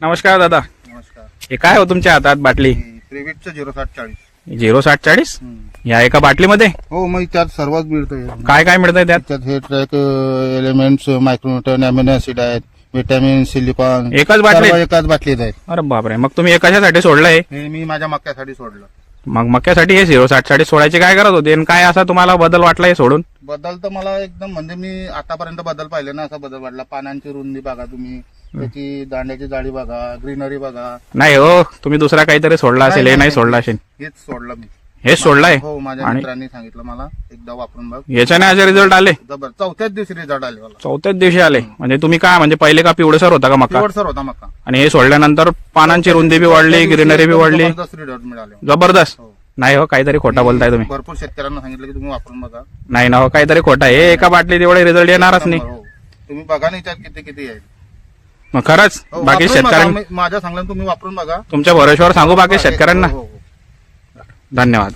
नमस्कार दादा. नमस्कार. हे काय हो तुमच्या हातात बाटली? प्रिव्हिटचं 0740. 0740 या एका बाटलीमध्ये हो, मग त्यात सर्वच मिळतं. काय काय मिळतंय त्यात? त्यात हे track elements, micronutrient, amino acid आहेत, विटॅमिन, सिलिकॉन, एकाच बाटलीत? सर्व एकाच बाटलीत आहेत. अरे बापरे, मग तुम्ही हे कशासाठी सोडलंय? हे मी माझ्या मक्यासाठी सोडलं. मग मक्यासाठी हे 0740 सोडायचे काय करत होते आणि काय असा तुम्हाला बदल वाटला हे सोडून? बदल तर मला एकदम म्हणजे मी आतापर्यंत बदल पाहिले ना, असा बदल वाटला. पानांची रुंदी बघा तुम्ही, त्याची दांड्याची जाडी बघा, ग्रीनरी बघा. नाही हो, तुम्ही दुसरा काहीतरी सोडला असेल, हे नाही सोडला असेल. हेच सोडलं मी. हेच सोडलाय? हो, माझ्या आणि मित्रांनी सांगितलं मला, एकदा वापरून बघ. याच्याने असे रिझल्ट आले? जबर. चौथ्याच दिवशी रिझल्ट आले मला. चौथ्याच दिवशी आले? म्हणजे तुम्ही काय म्हणजे पहिले का पिवळसर होता का मका? सर होता मका. आणि हे सोडल्यानंतर पानांची रुंदी बी वाढली, ग्रीनरी बी वाढली, जबरदस्त रिझल्ट मिळाले. जबरदस्त. हो. नाही हो, काहीतरी खोटा बोलताय तुम्ही. भरपूर शेतकऱ्यांना सांगितलं की तुम्ही वापरून बघा. नाही ना हो, काहीतरी खोटा आहे. एका बाटलीत एवढे रिझल्ट येणारच नाही. हो. तुम्ही बघा नाही त्यात किती किती आहे. मग खरंच हो, बाकी वापरून बघा. शेतकऱ्यांना माझ्या सांगल्यानं तुम्ही वापरून बघा. तुमच्या भरोश्यावर सांगू बाकी शेतकऱ्यांना. हो, हो. धन्यवाद.